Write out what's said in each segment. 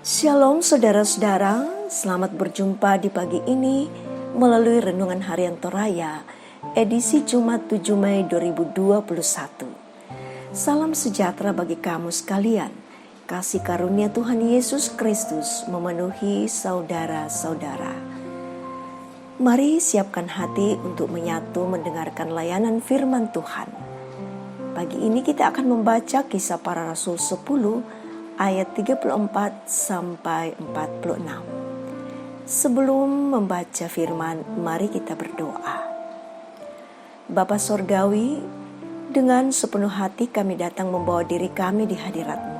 Shalom saudara-saudara, selamat berjumpa di pagi ini melalui Renungan Harian Toraya, edisi Jumat 7 Mei 2021. Salam sejahtera bagi kamu sekalian, kasih karunia Tuhan Yesus Kristus memenuhi saudara-saudara. Mari siapkan hati untuk menyatu mendengarkan layanan firman Tuhan. Pagi ini kita akan membaca Kisah Para Rasul 10 ayat 34 sampai 46. Sebelum membaca firman, mari kita berdoa. Bapa Sorgawi, dengan sepenuh hati kami datang membawa diri kami di hadirat-Mu,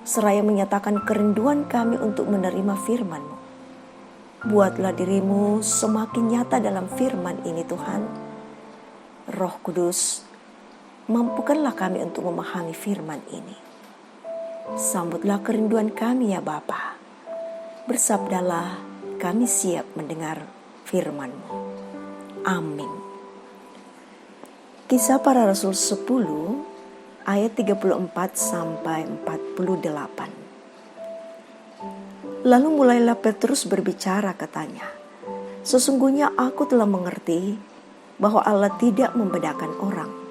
seraya menyatakan kerinduan kami untuk menerima firman-Mu. Buatlah diri-Mu semakin nyata dalam firman ini Tuhan. Roh Kudus, mampukanlah kami untuk memahami firman ini. Sambutlah kerinduan kami ya Bapa. Bersabdalah, kami siap mendengar firman-Mu. Amin. Kisah Para Rasul 10 ayat 34 sampai 48. Lalu mulailah Petrus berbicara, katanya, "Sesungguhnya aku telah mengerti bahwa Allah tidak membedakan orang.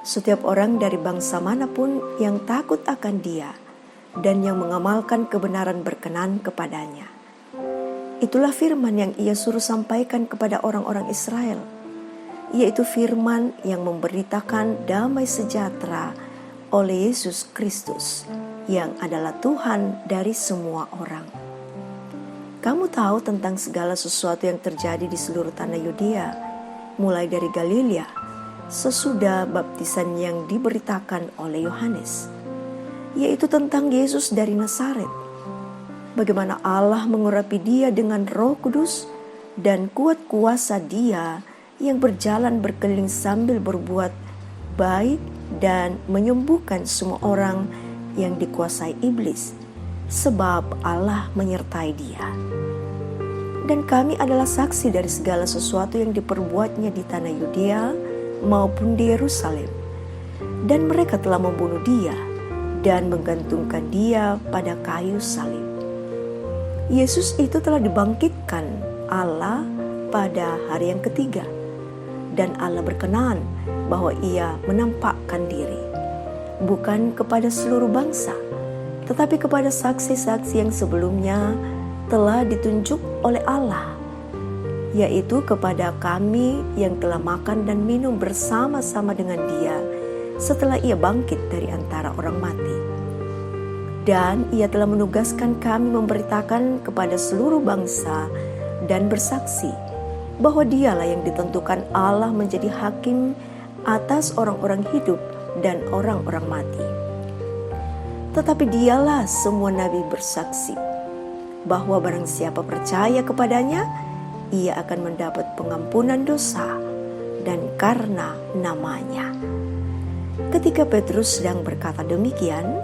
Setiap orang dari bangsa manapun yang takut akan Dia dan yang mengamalkan kebenaran berkenan kepadanya. Itulah firman yang Ia suruh sampaikan kepada orang-orang Israel, yaitu firman yang memberitakan damai sejahtera oleh Yesus Kristus, yang adalah Tuhan dari semua orang. Kamu tahu tentang segala sesuatu yang terjadi di seluruh tanah Yudea, mulai dari Galilea, sesudah baptisan yang diberitakan oleh Yohanes, yaitu tentang Yesus dari Nazaret. Bagaimana Allah mengurapi Dia dengan Roh Kudus dan kuat kuasa Dia yang berjalan berkeliling sambil berbuat baik dan menyembuhkan semua orang yang dikuasai iblis, sebab Allah menyertai Dia. Dan kami adalah saksi dari segala sesuatu yang diperbuatnya di tanah Yudea maupun di Yerusalem. Dan mereka telah membunuh Dia dan menggantungkan Dia pada kayu salib. Yesus itu telah dibangkitkan Allah pada hari yang ketiga, dan Allah berkenan bahwa Ia menampakkan diri, bukan kepada seluruh bangsa, tetapi kepada saksi-saksi yang sebelumnya telah ditunjuk oleh Allah, yaitu kepada kami yang telah makan dan minum bersama-sama dengan Dia setelah Ia bangkit dari antara orang mati. Dan Ia telah menugaskan kami memberitakan kepada seluruh bangsa dan bersaksi bahwa Dialah yang ditentukan Allah menjadi hakim atas orang-orang hidup dan orang-orang mati. Tetapi Dialah semua nabi bersaksi bahwa barang siapa percaya kepadanya, ia akan mendapat pengampunan dosa, dan karena namanya." Ketika Petrus sedang berkata demikian,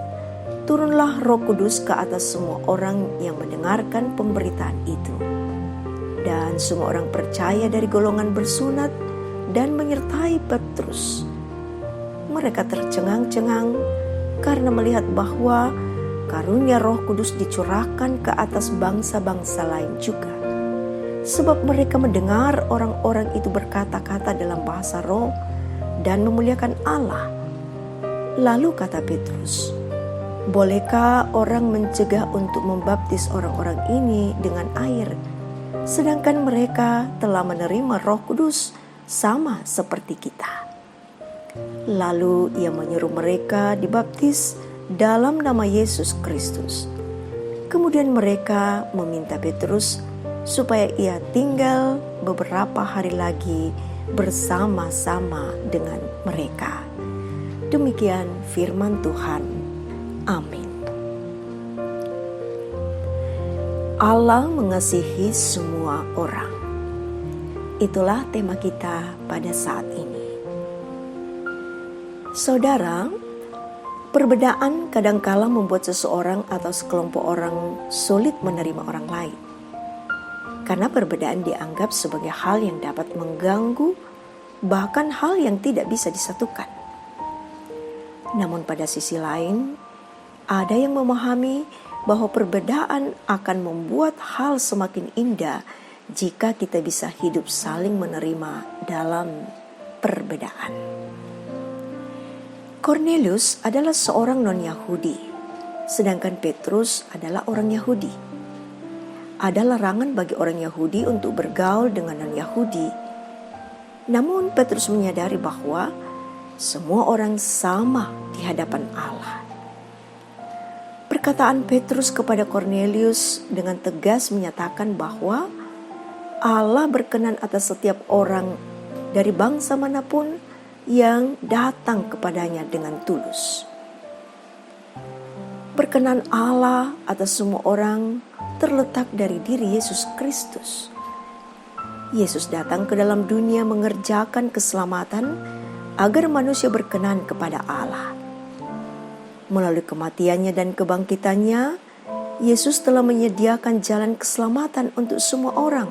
turunlah Roh Kudus ke atas semua orang yang mendengarkan pemberitaan itu. Dan semua orang percaya dari golongan bersunat dan menyertai Petrus. Mereka tercengang-cengang karena melihat bahwa karunia Roh Kudus dicurahkan ke atas bangsa-bangsa lain juga. Sebab mereka mendengar orang-orang itu berkata-kata dalam bahasa roh dan memuliakan Allah. Lalu kata Petrus, "Bolehkah orang mencegah untuk membaptis orang-orang ini dengan air, sedangkan mereka telah menerima Roh Kudus sama seperti kita?" Lalu ia menyuruh mereka dibaptis dalam nama Yesus Kristus. Kemudian mereka meminta Petrus supaya ia tinggal beberapa hari lagi bersama-sama dengan mereka. Demikian firman Tuhan. Amin. Allah mengasihi semua orang. Itulah tema kita pada saat ini. Saudara, perbedaan kadangkala membuat seseorang atau sekelompok orang sulit menerima orang lain. Karena perbedaan dianggap sebagai hal yang dapat mengganggu, bahkan hal yang tidak bisa disatukan. Namun pada sisi lain, ada yang memahami bahwa perbedaan akan membuat hal semakin indah jika kita bisa hidup saling menerima dalam perbedaan. Cornelius adalah seorang non-Yahudi, sedangkan Petrus adalah orang Yahudi. Ada larangan bagi orang Yahudi untuk bergaul dengan non-Yahudi. Namun Petrus menyadari bahwa semua orang sama di hadapan Allah. Perkataan Petrus kepada Cornelius dengan tegas menyatakan bahwa Allah berkenan atas setiap orang dari bangsa manapun yang datang kepadanya dengan tulus. Berkenan Allah atas semua orang terletak dari diri Yesus Kristus. Yesus datang ke dalam dunia mengerjakan keselamatan agar manusia berkenan kepada Allah. Melalui kematiannya dan kebangkitannya, Yesus telah menyediakan jalan keselamatan untuk semua orang,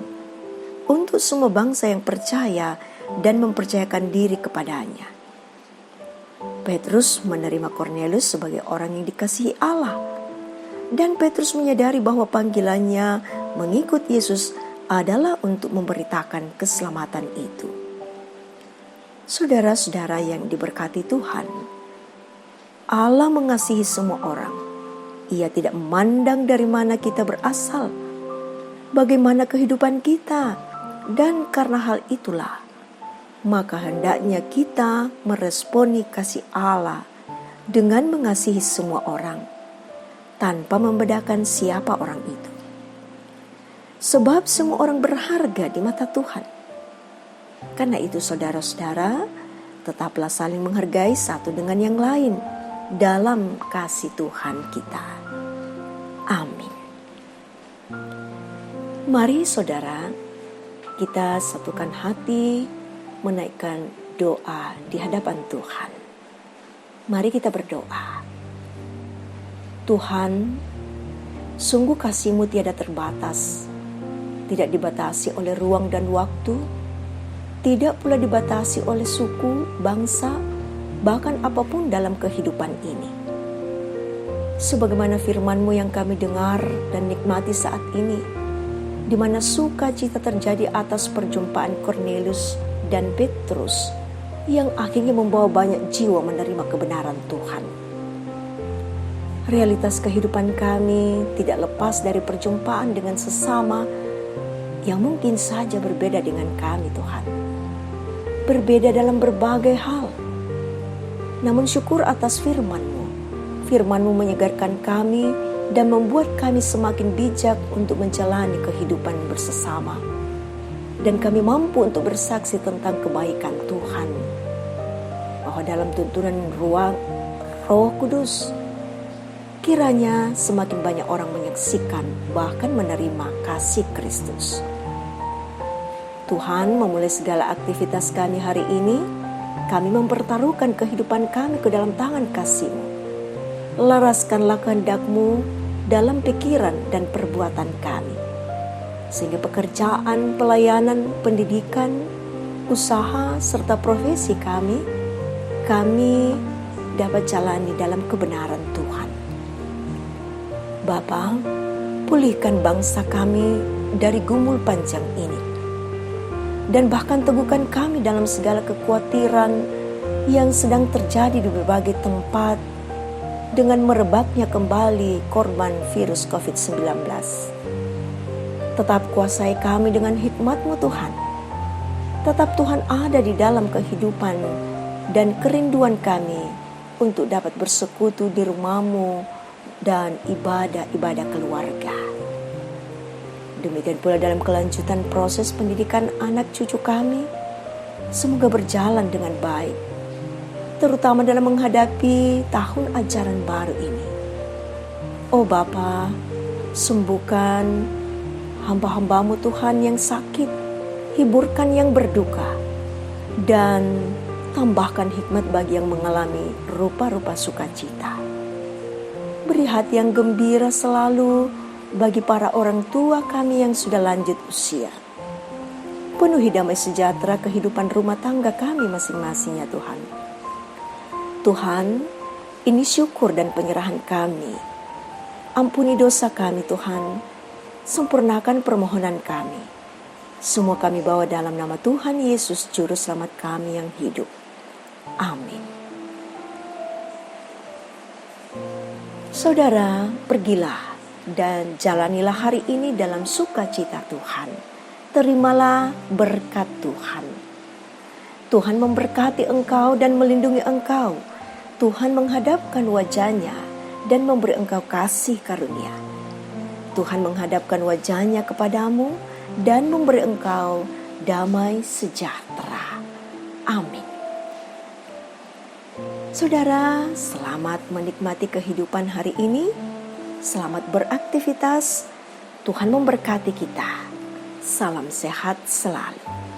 untuk semua bangsa yang percaya dan mempercayakan diri kepadanya. Petrus menerima Cornelius sebagai orang yang dikasihi Allah, dan Petrus menyadari bahwa panggilannya mengikut Yesus adalah untuk memberitakan keselamatan itu. Saudara-saudara yang diberkati Tuhan, Allah mengasihi semua orang. Ia tidak memandang dari mana kita berasal, bagaimana kehidupan kita, dan karena hal itulah maka hendaknya kita meresponi kasih Allah dengan mengasihi semua orang tanpa membedakan siapa orang itu. Sebab semua orang berharga di mata Tuhan. Karena itu saudara-saudara, tetaplah saling menghargai satu dengan yang lain dalam kasih Tuhan kita. Amin. Mari saudara, kita satukan hati menaikkan doa di hadapan Tuhan. Mari kita berdoa. Tuhan, sungguh kasih-Mu tiada terbatas, tidak dibatasi oleh ruang dan waktu, tidak pula dibatasi oleh suku, bangsa, bahkan apapun dalam kehidupan ini. Sebagaimana firman-Mu yang kami dengar dan nikmati saat ini, di mana sukacita terjadi atas perjumpaan Cornelius dan Petrus yang akhirnya membawa banyak jiwa menerima kebenaran Tuhan. Realitas kehidupan kami tidak lepas dari perjumpaan dengan sesama yang mungkin saja berbeda dengan kami, Tuhan. Berbeda dalam berbagai hal. Namun syukur atas firman-Mu. Firman-Mu menyegarkan kami dan membuat kami semakin bijak untuk menjalani kehidupan bersesama. Dan kami mampu untuk bersaksi tentang kebaikan Tuhan. Bahwa dalam tuntunan ruang Roh Kudus, kiranya semakin banyak orang menyaksikan bahkan menerima kasih Kristus. Tuhan memulai segala aktivitas kami hari ini, kami mempertaruhkan kehidupan kami ke dalam tangan kasih-Mu. Laraskanlah kehendak-Mu dalam pikiran dan perbuatan kami. Sehingga pekerjaan, pelayanan, pendidikan, usaha, serta profesi kami dapat jalani dalam kebenaran Tuhan. Bapa, pulihkan bangsa kami dari gumul panjang ini. Dan bahkan teguhkan kami dalam segala kekhawatiran yang sedang terjadi di berbagai tempat dengan merebaknya kembali korban virus COVID-19. Tetap kuasai kami dengan hikmat-Mu Tuhan. Tetap Tuhan ada di dalam kehidupan dan kerinduan kami untuk dapat bersekutu di rumah-Mu dan ibadah-ibadah keluarga. Demikian pula dalam kelanjutan proses pendidikan anak cucu kami, semoga berjalan dengan baik, terutama dalam menghadapi tahun ajaran baru ini. Oh Bapa, sembuhkan hamba-hamba-Mu Tuhan yang sakit, hiburkan yang berduka, dan tambahkan hikmat bagi yang mengalami rupa-rupa sukacita. Beri hati yang gembira selalu bagi para orang tua kami yang sudah lanjut usia. Penuhi damai sejahtera kehidupan rumah tangga kami masing-masing ya Tuhan. Tuhan, ini syukur dan penyerahan kami. Ampuni dosa kami Tuhan, sempurnakan permohonan kami. Semua kami bawa dalam nama Tuhan Yesus, Juru Selamat kami yang hidup. Amin. Saudara, pergilah dan jalanilah hari ini dalam sukacita Tuhan. Terimalah berkat Tuhan. Tuhan memberkati engkau dan melindungi engkau. Tuhan menghadapkan wajahnya dan memberi engkau kasih karunia. Tuhan menghadapkan wajahnya kepadamu dan memberi engkau damai sejahtera. Amin. Saudara, selamat menikmati kehidupan hari ini. Selamat beraktivitas. Tuhan memberkati kita. Salam sehat selalu.